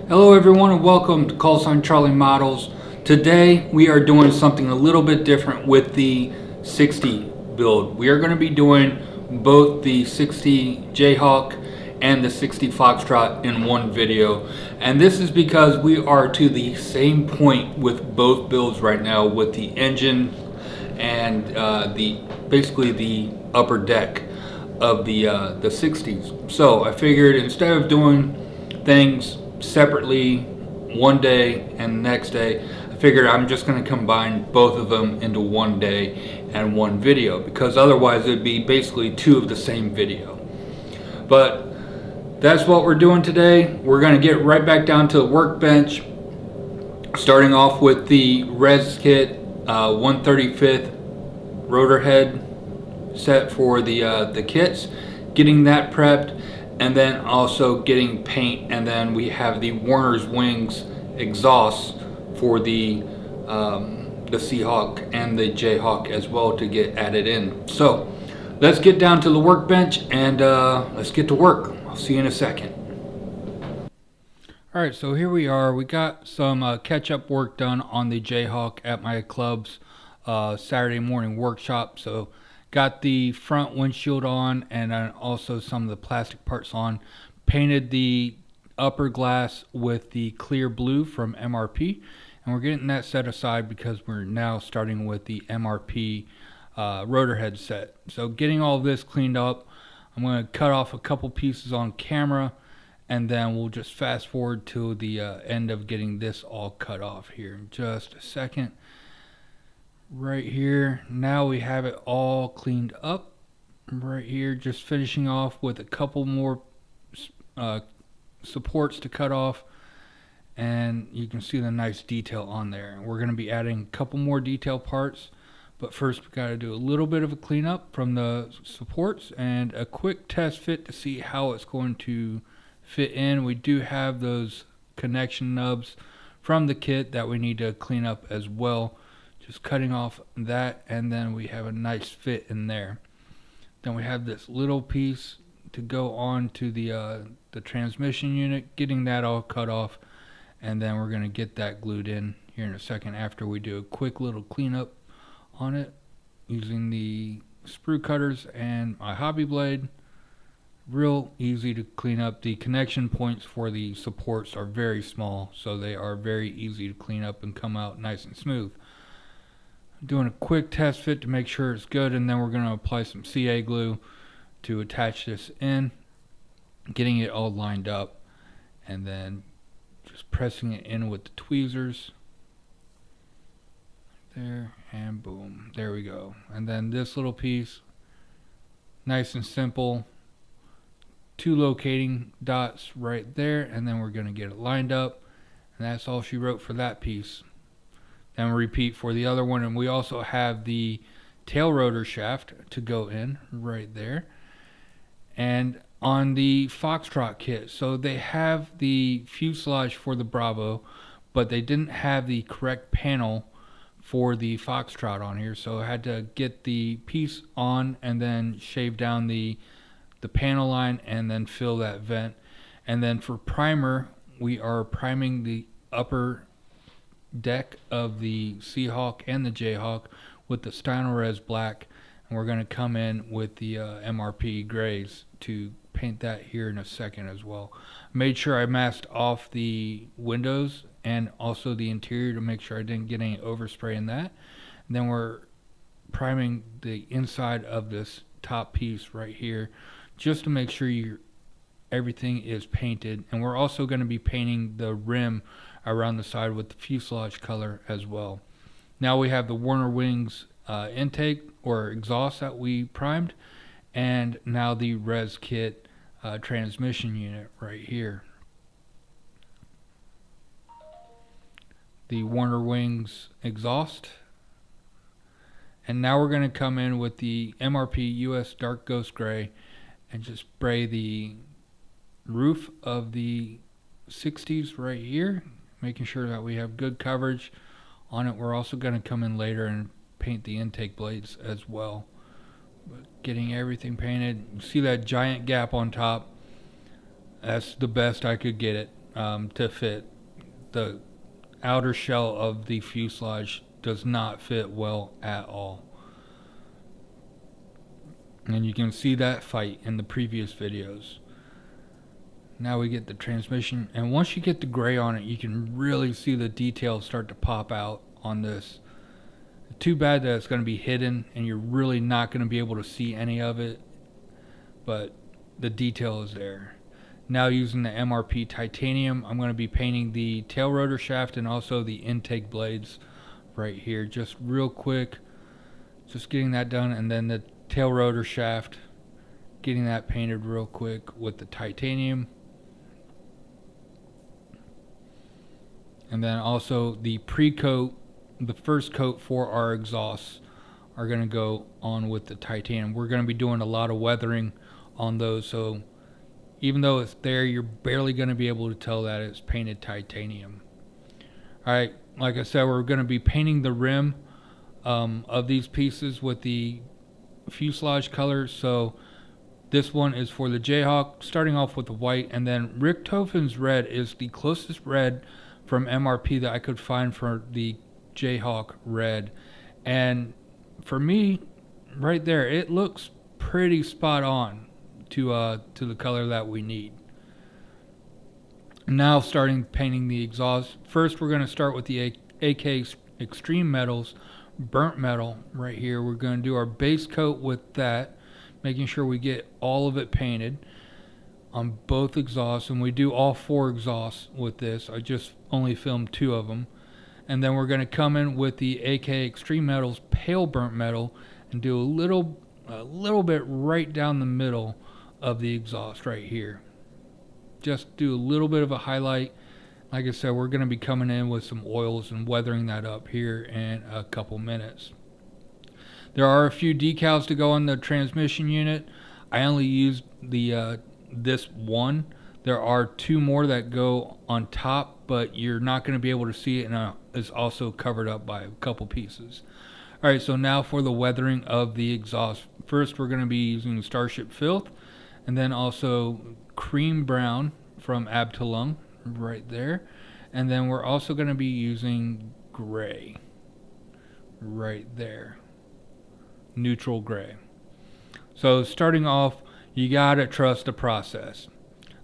Hello everyone and welcome to Call Sign Charlie Models. Today we are doing something a little bit different with the 60 build. We are going to be doing both the 60 Jayhawk and the 60 Foxtrot in one video. And this is because we are to the same point with both builds right now with the engine and basically the upper deck of the 60s. So I figured instead of doing things separately one day and the next day, I figured I'm just going to combine both of them into one day and one video, because otherwise it'd be basically two of the same video. But that's what we're doing today. We're going to get right back down to the workbench, starting off with the reskit 135th rotor head set for the kits, getting that prepped, and then also getting paint. And then we have the Werners wings exhaust for the Seahawk and the Jayhawk as well to get added in. So let's get down to the workbench and let's get to work. I'll see you in a second. Alright, so here we are. We got some catch-up work done on the Jayhawk at my club's Saturday morning workshop. So got the front windshield on, and then also some of the plastic parts on. Painted the upper glass with the clear blue from MRP, and we're getting that set aside because we're now starting with the MRP rotor head set. So getting all this cleaned up, I'm going to cut off a couple pieces on camera, and then we'll just fast forward to the end of getting this all cut off here in just a second. Right here, now we have it all cleaned up. Right here, just finishing off with a couple more supports to cut off, and you can see the nice detail on there. We're going to be adding a couple more detail parts, but first we got to do a little bit of a cleanup from the supports and a quick test fit to see how it's going to fit in. We do have those connection nubs from the kit that we need to clean up as well. Just cutting off that, and then we have a nice fit in there. Then we have this little piece to go on to the transmission unit, getting that all cut off, and then we're going to get that glued in here in a second after we do a quick little cleanup on it using the sprue cutters and my hobby blade. Real easy to clean up. The connection points for the supports are very small, so they are very easy to clean up and come out nice and smooth. Doing a quick test fit to make sure it's good, and then we're going to apply some CA glue to attach this in, getting it all lined up, and then just pressing it in with the tweezers there, and boom, there we go. And then this little piece, nice and simple, two locating dots right there, and then we're going to get it lined up, and that's all she wrote for that piece. Then repeat for the other one, and we also have the tail rotor shaft to go in right there. And on the Foxtrot kit, so they have the fuselage for the Bravo, but they didn't have the correct panel for the Foxtrot on here, so I had to get the piece on and then shave down the panel line and then fill that vent. And then for primer, we are priming the upper deck of the Seahawk and the Jayhawk with the Styrene black, and we're going to come in with the MRP grays to paint that here in a second as well. Made sure I masked off the windows and also the interior to make sure I didn't get any overspray in that. And then we're priming the inside of this top piece right here just to make sure everything is painted, and we're also going to be painting the rim around the side with the fuselage color as well. Now we have the Werner wings intake or exhaust that we primed, and now the res kit transmission unit right here. The Werner wings exhaust, and now we're going to come in with the MRP US Dark Ghost Gray and just spray the roof of the 60s right here, making sure that we have good coverage on it. We're also going to come in later and paint the intake blades as well. But getting everything painted, you see that giant gap on top, that's the best I could get it. to fit. The outer shell of the fuselage does not fit well at all. And you can see that fight in the previous videos. Now we get the transmission, and once you get the gray on it, you can really see the details start to pop out on this. Too bad that it's going to be hidden and you're really not going to be able to see any of it, but the detail is there. Now using the MRP titanium, I'm going to be painting the tail rotor shaft and also the intake blades right here, just real quick, just getting that done, and then the tail rotor shaft, getting that painted real quick with the titanium. And then also the pre-coat, the first coat for our exhausts are going to go on with the titanium. We're going to be doing a lot of weathering on those, so even though it's there, you're barely going to be able to tell that it's painted titanium. Alright, like I said, we're going to be painting the rim of these pieces with the fuselage color. So this one is for the Jayhawk, starting off with the white, and then Richthofen's red is the closest red from MRP that I could find for the Jayhawk red. And for me, right there, it looks pretty spot on to the color that we need. Now starting painting the exhaust. First we're going to start with the AK Extreme Metals burnt metal right here. We're going to do our base coat with that, making sure we get all of it painted on both exhausts, and we do all 4 exhausts with this. I just only filmed 2 of them. And then we're going to come in with the AK Extreme Metals pale burnt metal and do a little bit right down the middle of the exhaust right here. Just do a little bit of a highlight. Like I said, we're going to be coming in with some oils and weathering that up here in a couple minutes. There are a few decals to go on the transmission unit. I only used the this one. There are 2 more that go on top, but you're not going to be able to see it, and it's also covered up by a couple pieces. Alright, so now for the weathering of the exhaust. First we're going to be using Starship Filth, and then also cream brown from Abtalung right there, and then we're also going to be using gray right there, neutral gray. So starting off, you gotta trust the process,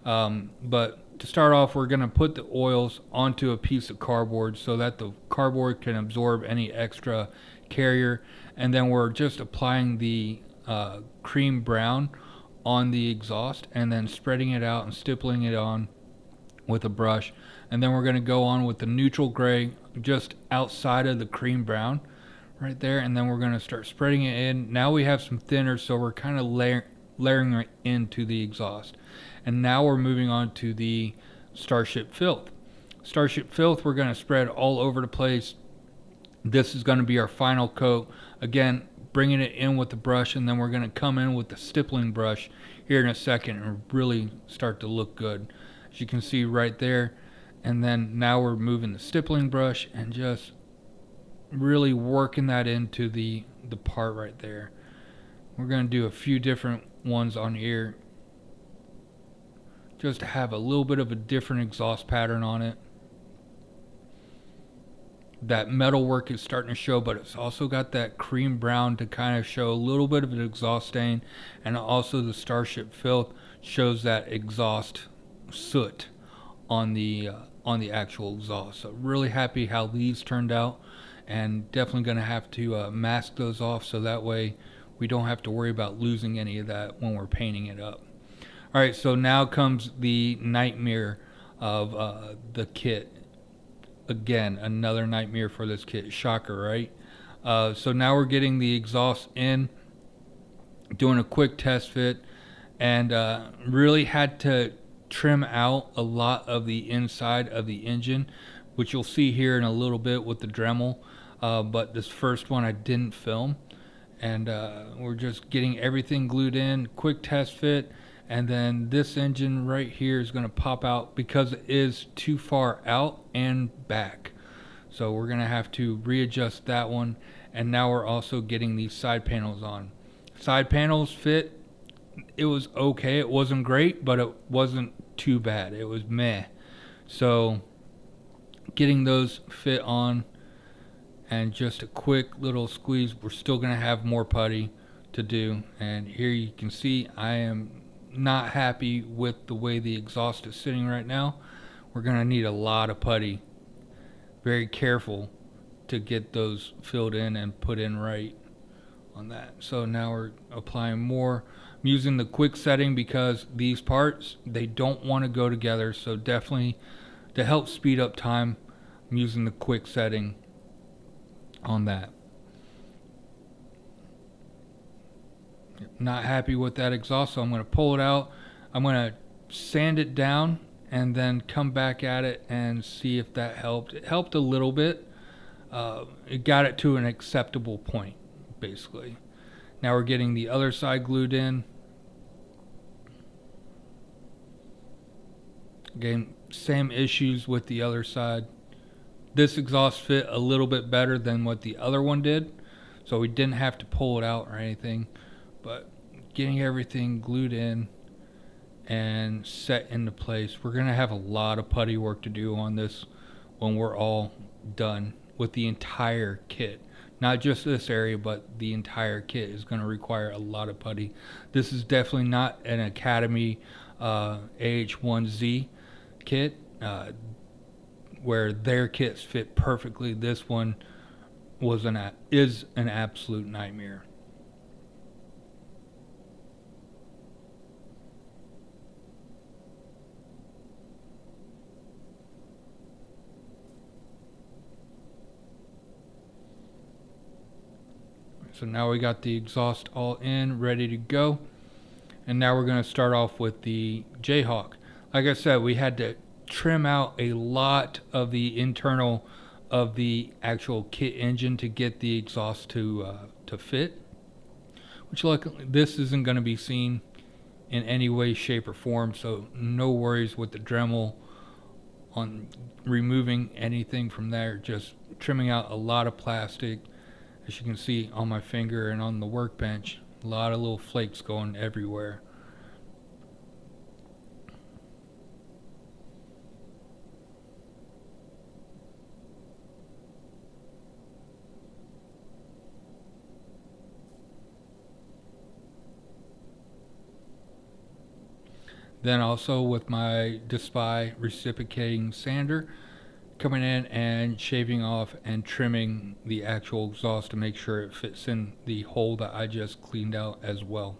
but to start off, we're going to put the oils onto a piece of cardboard so that the cardboard can absorb any extra carrier, and then we're just applying the cream brown on the exhaust and then spreading it out and stippling it on with a brush. And then we're going to go on with the neutral gray just outside of the cream brown right there, and then we're going to start spreading it in. Now we have some thinner, so we're kind of layering it into the exhaust. And now we're moving on to the Starship Filth. Starship Filth we're going to spread all over the place. This is going to be our final coat. Again, bringing it in with the brush, and then we're going to come in with the stippling brush here in a second and really start to look good, as you can see right there. And then now we're moving the stippling brush and just really working that into the part right there. We're going to do a few different ones on here just to have a little bit of a different exhaust pattern on it. That metal work is starting to show, but it's also got that cream brown to kind of show a little bit of an exhaust stain, and also the Starship Filth shows that exhaust soot on the actual exhaust. So really happy how these turned out, and definitely going to have to mask those off so that way we don't have to worry about losing any of that when we're painting it up. Alright, so now comes the nightmare of the kit. Again, another nightmare for this kit. Shocker, right? So now we're getting the exhaust in, doing a quick test fit, and really had to trim out a lot of the inside of the engine, which you'll see here in a little bit with the Dremel. But this first one I didn't film, and we're just getting everything glued in. Quick test fit. And then this engine right here is going to pop out because it is too far out and back. So we're going to have to readjust that one. And now we're also getting these side panels on. Side panels fit. It was okay. It wasn't great, but it wasn't too bad. It was meh. So getting those fit on, and just a quick little squeeze. We're still going to have more putty to do, and here you can see I am not happy with the way the exhaust is sitting right now. We're going to need a lot of putty. Very careful to get those filled in and put in right on that. So now we're applying more. I'm using the quick setting because these parts, they don't want to go together, so definitely to help speed up time, I'm using the quick setting on that. Not happy with that exhaust, so I'm going to pull it out. I'm going to sand it down and then come back at it and see if that helped. It helped a little bit. It got it to an acceptable point, basically. Now we're getting the other side glued in. Again, same issues with the other side. This exhaust fit a little bit better than what the other one did, so we didn't have to pull it out or anything. But getting everything glued in and set into place. We're going to have a lot of putty work to do on this when we're all done with the entire kit. Not just this area, but the entire kit is going to require a lot of putty. This is definitely not an Academy AH1Z kit where their kits fit perfectly. This one is an absolute nightmare. So now we got the exhaust all in, ready to go. And now we're going to start off with the Jayhawk. Like I said, we had to trim out a lot of the internal of the actual kit engine to get the exhaust to fit. Which luckily this isn't going to be seen in any way, shape, or form. So no worries with the Dremel on removing anything from there. Just trimming out a lot of plastic. As you can see on my finger and on the workbench, a lot of little flakes going everywhere. Then also with my Despy reciprocating sander, coming in and shaving off and trimming the actual exhaust to make sure it fits in the hole that I just cleaned out as well.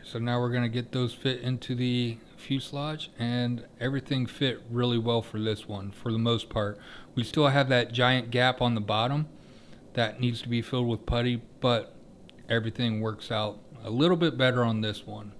So now we're going to get those fit into the fuselage, and everything fit really well for this one for the most part. We still have that giant gap on the bottom that needs to be filled with putty, but everything works out a little bit better on this one.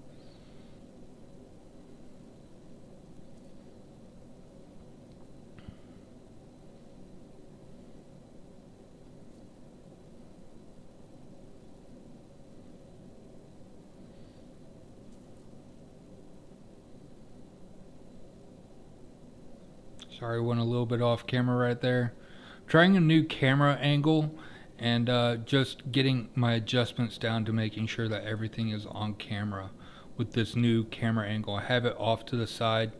Sorry, went a little bit off camera right there. Trying a new camera angle and just getting my adjustments down to making sure that everything is on camera with this new camera angle. I have it off to the side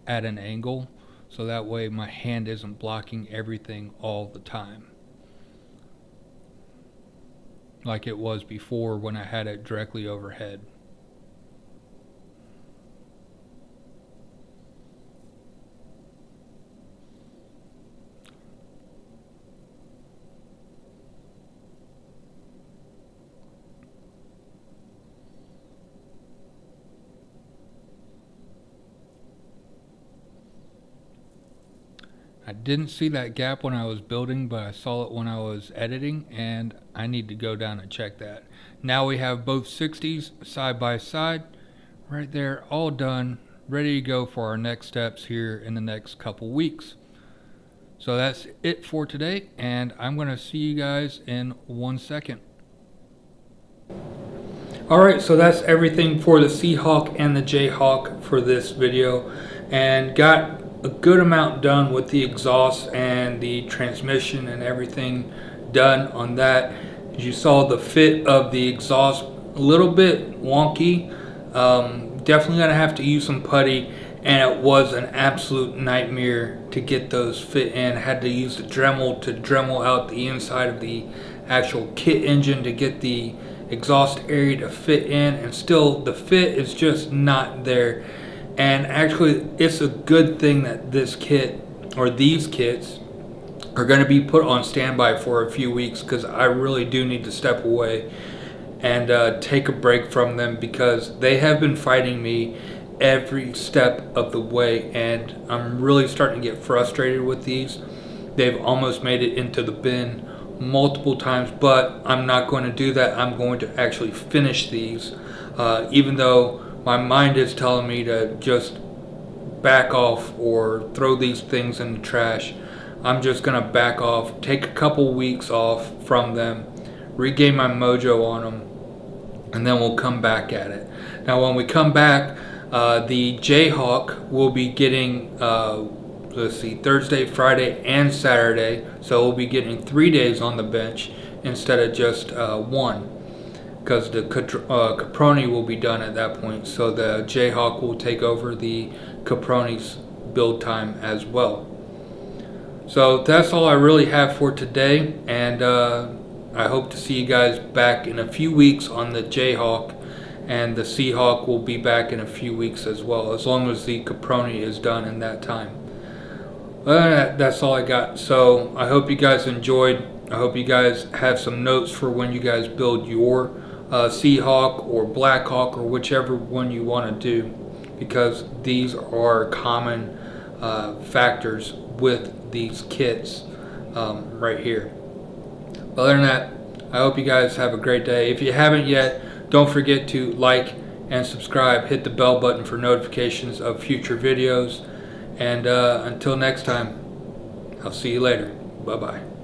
at an angle so that way my hand isn't blocking everything all the time like it was before when I had it directly overhead. I didn't see that gap when I was building, but I saw it when I was editing, and I need to go down and check that. Now we have both 60s side by side, right there, all done, ready to go for our next steps here in the next couple weeks. So that's it for today, and I'm going to see you guys in 1 second. Alright, so that's everything for the Seahawk and the Jayhawk for this video, and got a good amount done with the exhaust and the transmission and everything done on that. As you saw, the fit of the exhaust a little bit wonky. Definitely gonna have to use some putty, and it was an absolute nightmare to get those fit in. I had to use the Dremel to Dremel out the inside of the actual kit engine to get the exhaust area to fit in, and still the fit is just not there. And actually, it's a good thing that this kit, or these kits, are going to be put on standby for a few weeks, because I really do need to step away and take a break from them, because they have been fighting me every step of the way, and I'm really starting to get frustrated with these. They've almost made it into the bin multiple times, but I'm not going to do that. I'm going to actually finish these, even though my mind is telling me to just back off or throw these things in the trash. I'm just gonna back off, take a couple weeks off from them, regain my mojo on them, and then we'll come back at it. Now when we come back, the Jayhawk will be getting let's see, Thursday, Friday, and Saturday, so we'll be getting 3 days on the bench instead of just 1, because the Caproni will be done at that point, so the Jayhawk will take over the Caproni's build time as well. So that's all I really have for today, and I hope to see you guys back in a few weeks on the Jayhawk, and the Seahawk will be back in a few weeks as well, as long as the Caproni is done in that time. That's all I got. So I hope you guys enjoyed. I hope you guys have some notes for when you guys build your Seahawk or Blackhawk or whichever one you want to do, because these are common factors with these kits right here. Other than that, I hope you guys have a great day. If you haven't yet, don't forget to like and subscribe. Hit the bell button for notifications of future videos. And until next time, I'll see you later. Bye-bye.